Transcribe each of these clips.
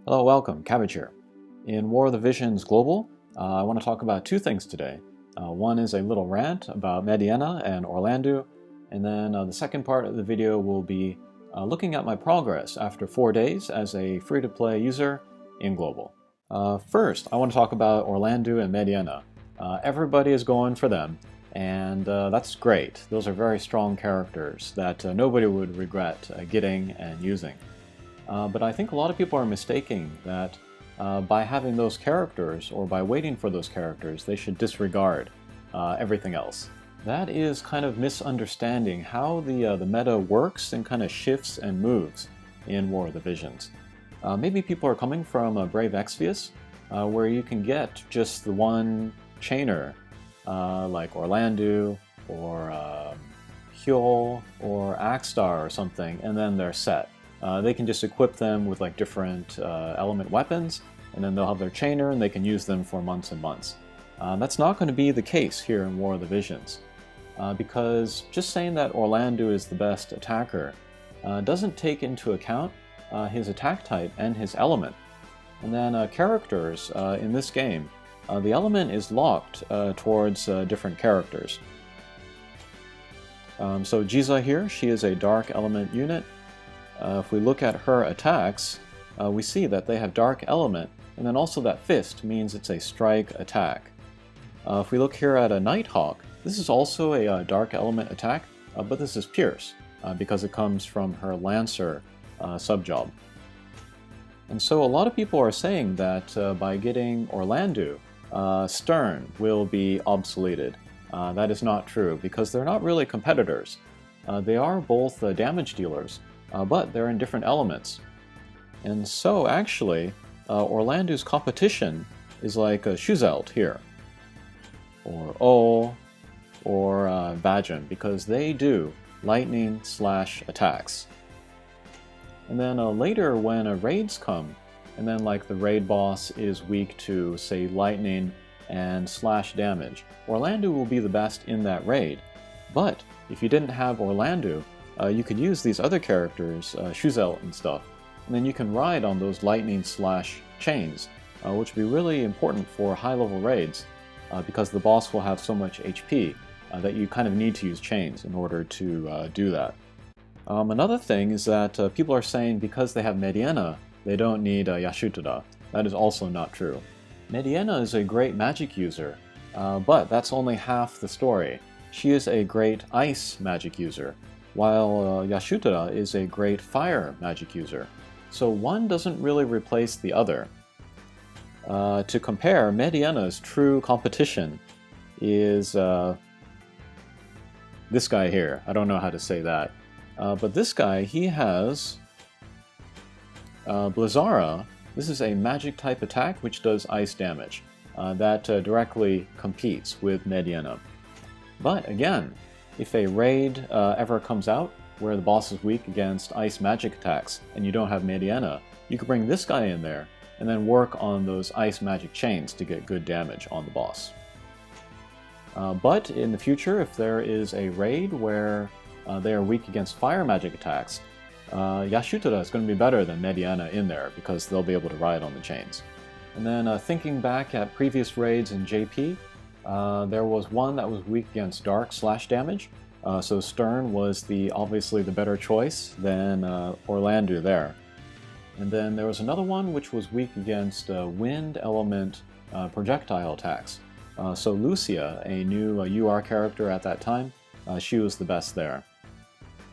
Hello, welcome, Cabbage here. In War of the Visions Global, I want to talk about two things today. One is a little rant about Mediena and Orlandeau, and then the second part of the video will be looking at my progress after 4 days as a free-to-play user in Global. First, I want to talk about Orlandeau and Mediena. Everybody is going for them, and that's great. Those are very strong characters that nobody would regret getting and using. But I think a lot of people are mistaking that by having those characters, or by waiting for those characters, they should disregard everything else. That is kind of misunderstanding how the meta works and kind of shifts and moves in War of the Visions. Maybe people are coming from Brave Exvius, where you can get just the one chainer, like Orlandeau, or Hyol, or Axstar or something, and then they're set. They can just equip them with like different element weapons, and then they'll have their chainer and they can use them for months and months. That's not going to be the case here in War of the Visions, because just saying that Orlandeau is the best attacker doesn't take into account his attack type and his element. And then characters in this game, the element is locked towards different characters. So Jiza here, she is a dark element unit. If we look at her attacks, we see that they have dark element, and then also that fist means it's a strike attack. If we look here at a Nighthawk, this is also a dark element attack, but this is pierce, because it comes from her Lancer subjob. And so a lot of people are saying that by getting Orlandeau, Stern will be obsoleted. That is not true, because they're not really competitors. They are both damage dealers, but they're in different elements. And so actually, Orlandeau's competition is like Shuzelt here, or O, or Vajan, because they do lightning slash attacks. And then later when raids come, and then like the raid boss is weak to, say, lightning and slash damage, Orlandeau will be the best in that raid. But if you didn't have Orlandeau, you could use these other characters, Shuzelt and stuff, and then you can ride on those lightning slash chains, which would be really important for high-level raids, because the boss will have so much HP that you kind of need to use chains in order to do that. Another thing is that people are saying because they have Mediena, they don't need Yashutada. That is also not true. Mediena is a great magic user, but that's only half the story. She is a great ice magic user, while Yashutada is a great fire magic user. So one doesn't really replace the other. To compare, Mediena's true competition is this guy here. I don't know how to say that. But this guy, he has Blizzara. This is a magic type attack which does ice damage. That directly competes with Mediena. But again, if a raid ever comes out where the boss is weak against ice magic attacks and you don't have Mediena, you could bring this guy in there and then work on those ice magic chains to get good damage on the boss. But in the future, if there is a raid where they are weak against fire magic attacks, Yashutada is going to be better than Mediena in there because they'll be able to ride on the chains. And then thinking back at previous raids in JP, there was one that was weak against dark slash damage, so Stern was obviously the better choice than Orlandeau there. And then there was another one which was weak against wind element projectile attacks. So Lucia, a new UR character at that time, she was the best there.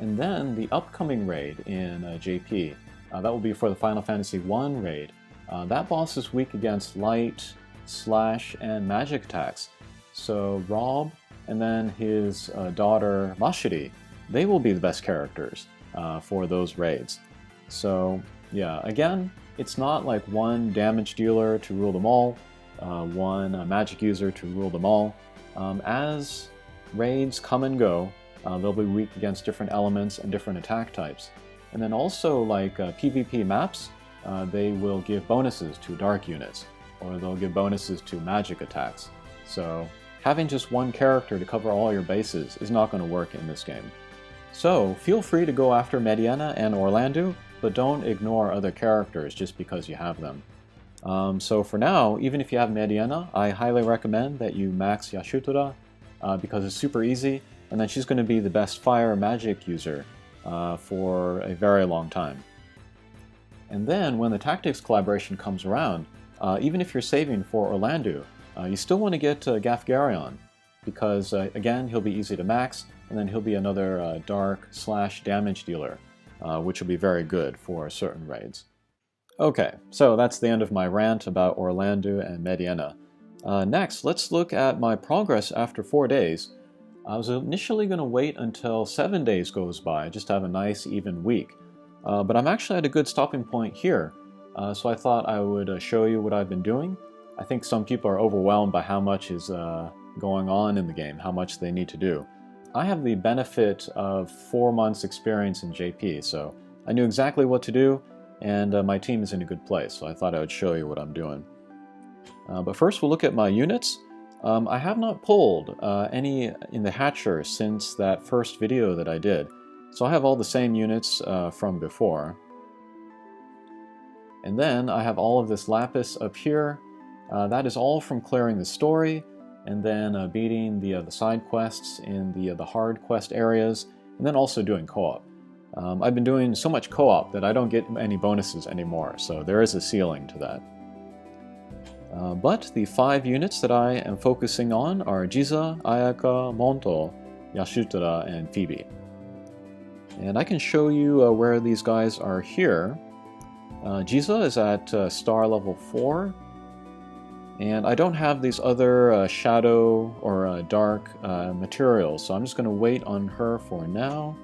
And then the upcoming raid in JP, that will be for the Final Fantasy I raid. That boss is weak against light, slash, and magic attacks. So Rob and then his daughter Mashiri, they will be the best characters for those raids. So yeah, again, it's not like one damage dealer to rule them all, one magic user to rule them all. As raids come and go, they'll be weak against different elements and different attack types. And then also like PvP maps, they will give bonuses to dark units, or they'll give bonuses to magic attacks. So having just one character to cover all your bases is not going to work in this game. So feel free to go after Mediena and Orlandeau, but don't ignore other characters just because you have them. So for now, even if you have Mediena, I highly recommend that you max Yashutura because it's super easy, and then she's going to be the best fire magic user for a very long time. And then when the Tactics collaboration comes around, even if you're saving for Orlandeau, you still want to get Gafgarion, because again, he'll be easy to max, and then he'll be another dark/damage dealer, which will be very good for certain raids. Okay, so that's the end of my rant about Orlandeau and Mediena. Next, let's look at my progress after 4 days. I was initially going to wait until 7 days goes by, just to have a nice even week. But I'm actually at a good stopping point here, so I thought I would show you what I've been doing. I think some people are overwhelmed by how much is going on in the game, how much they need to do. I have the benefit of 4 months experience in JP, so I knew exactly what to do, and my team is in a good place, so I thought I would show you what I'm doing. But first we'll look at my units. I have not pulled any in the hatcher since that first video that I did, so I have all the same units from before. And then I have all of this lapis up here. That is all from clearing the story, and then beating the side quests in the hard quest areas, and then also doing co-op. I've been doing so much co-op that I don't get any bonuses anymore, so there is a ceiling to that. But the 5 units that I am focusing on are Jiza, Ayaka, Monto, Yashutura, and Phoebe. And I can show you where these guys are here. Jiza is at star level 4, and I don't have these other shadow or dark materials, so I'm just going to wait on her for now.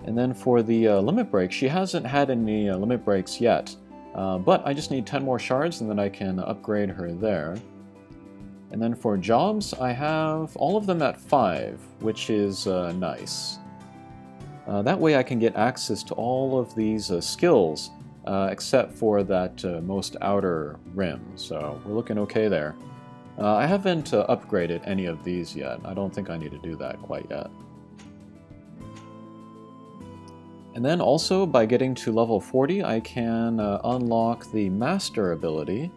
And then for the limit break, she hasn't had any limit breaks yet, but I just need 10 more shards and then I can upgrade her there. And then for jobs, I have all of them at 5, which is nice. That way I can get access to all of these skills, except for that most outer rim, so we're looking okay there. I haven't upgraded any of these yet. I don't think I need to do that quite yet. And then also, by getting to level 40, I can unlock the Master ability.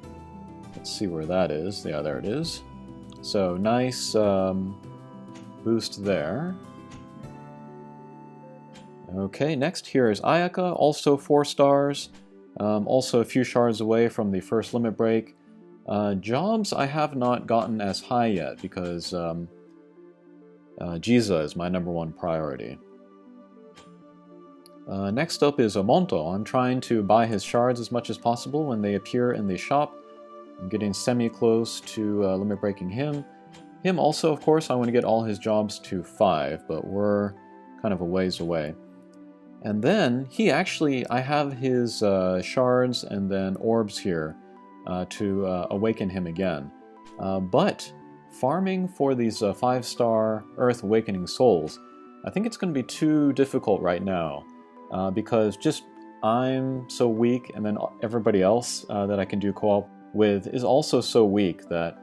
Let's see where that is. Yeah, there it is. So, nice boost there. Okay, next here is Ayaka, also 4 stars. Also a few shards away from the first limit break. Jobs I have not gotten as high yet, because Jiza is my #1 priority. Next up is Monto. I'm trying to buy his shards as much as possible when they appear in the shop. I'm getting semi-close to limit breaking him. Him also, of course, I want to get all his jobs to 5, but we're kind of a ways away. And then, he actually, I have his shards and then orbs here to awaken him again. But farming for these 5-star Earth Awakening Souls, I think it's going to be too difficult right now. Because just I'm so weak, and then everybody else that I can do co-op with is also so weak that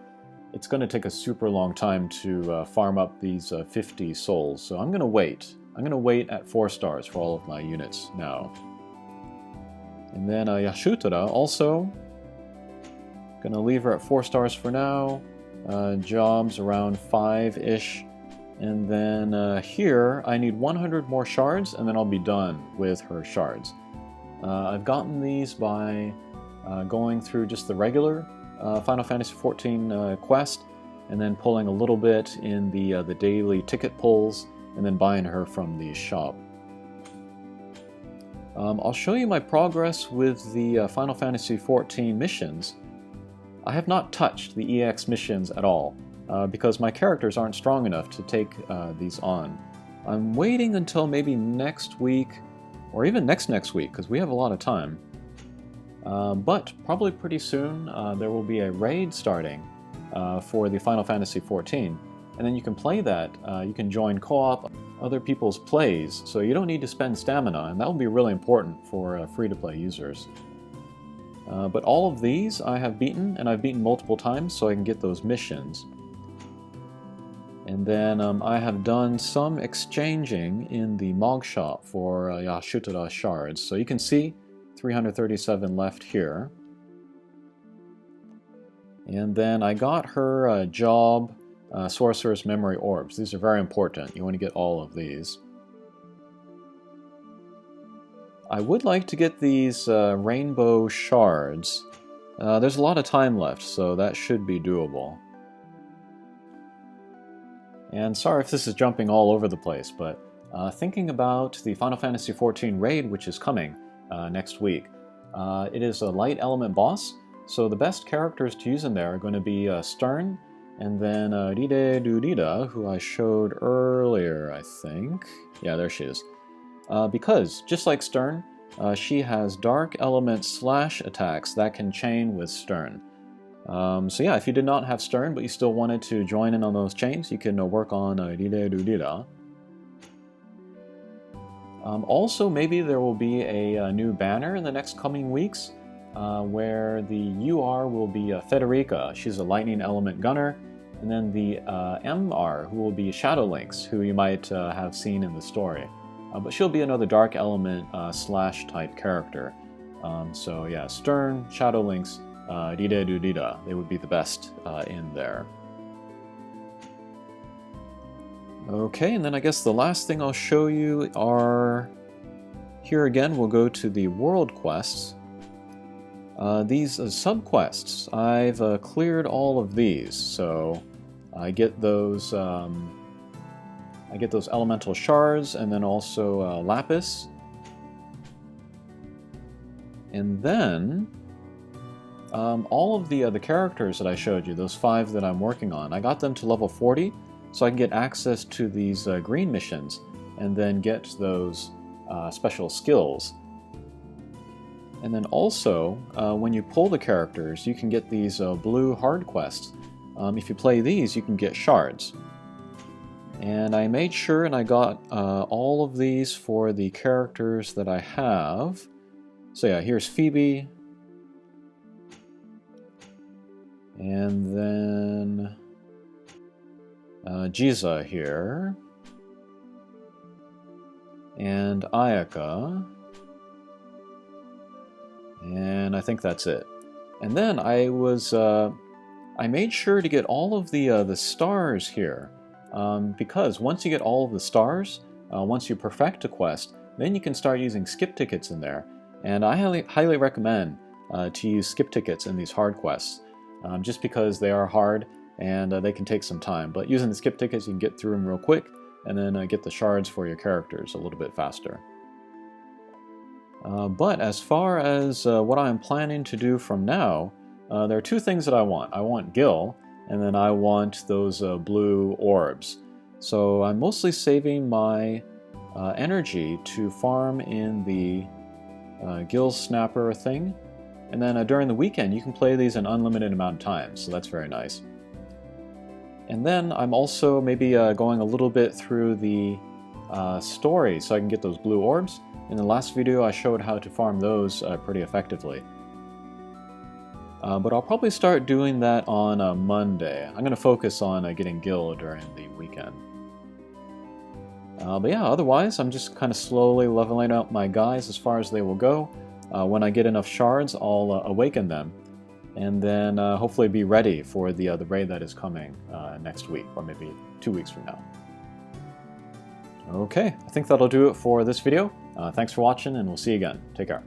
it's going to take a super long time to farm up these 50 souls. So I'm going to wait. I'm going to wait at 4 stars for all of my units now. And then Yashutura also, going to leave her at 4 stars for now. Jobs around 5-ish. And then here, I need 100 more shards, and then I'll be done with her shards. I've gotten these by going through just the regular Final Fantasy XIV quest, and then pulling a little bit in the daily ticket pulls, and then buying her from the shop. I'll show you my progress with the Final Fantasy XIV missions. I have not touched the EX missions at all. Because my characters aren't strong enough to take these on. I'm waiting until maybe next week, or even next week, because we have a lot of time. But probably pretty soon there will be a raid starting for the Final Fantasy XIV, and then you can play that. You can join co-op, other people's plays, so you don't need to spend stamina, and that will be really important for free-to-play users. But all of these I have beaten, and I've beaten multiple times, so I can get those missions. And then I have done some exchanging in the Mog shop for Yashutara shards. So you can see 337 left here. And then I got her job Sorcerer's Memory Orbs. These are very important. You want to get all of these. I would like to get these rainbow shards. There's a lot of time left, so that should be doable. And sorry if this is jumping all over the place, but thinking about the Final Fantasy XIV raid, which is coming next week. It is a light element boss, so the best characters to use in there are going to be Stern, and then Ride Durida, who I showed earlier, I think. Yeah, there she is. Because, just like Stern, she has dark element slash attacks that can chain with Stern. So yeah, if you did not have Stern, but you still wanted to join in on those chains, you can work on Ride Durida. Also, maybe there will be a new banner in the next coming weeks, where the UR will be Federica. She's a lightning element gunner, and then the MR, who will be Shadow Lynx, who you might have seen in the story. But she'll be another dark element slash type character. So yeah, Stern, Shadow Lynx, Ride Durida, they would be the best in there. Okay, and then I guess the last thing I'll show you are... Here again, we'll go to the world quests. These sub-quests, I've cleared all of these, so I get those elemental shards, and then also lapis. And then all of the characters that I showed you, those 5 that I'm working on, I got them to level 40, so I can get access to these green missions, and then get those special skills. And then also, when you pull the characters, you can get these blue hard quests. If you play these, you can get shards. And I made sure and I got all of these for the characters that I have. So yeah, here's Phoebe. And then Jiza here. And Ayaka. And I think that's it. And then I made sure to get all of the stars here. Because once you get all of the stars, once you perfect a quest, then you can start using skip tickets in there. And I highly recommend to use skip tickets in these hard quests, just because they are hard and they can take some time. But using the skip tickets, you can get through them real quick, and then get the shards for your characters a little bit faster. But as far as what I'm planning to do from now, there are 2 things that I want. I want Gil, and then I want those blue orbs. So I'm mostly saving my energy to farm in the Gil Snapper thing. And then during the weekend, you can play these an unlimited amount of times, so that's very nice. And then I'm also maybe going a little bit through the story so I can get those blue orbs. In the last video, I showed how to farm those pretty effectively. But I'll probably start doing that on Monday. I'm going to focus on getting Gil during the weekend. But yeah, otherwise, I'm just kind of slowly leveling up my guys as far as they will go. When I get enough shards, I'll awaken them, and then hopefully be ready for the raid that is coming next week, or maybe 2 weeks from now. Okay, I think that'll do it for this video. Thanks for watching, and we'll see you again. Take care.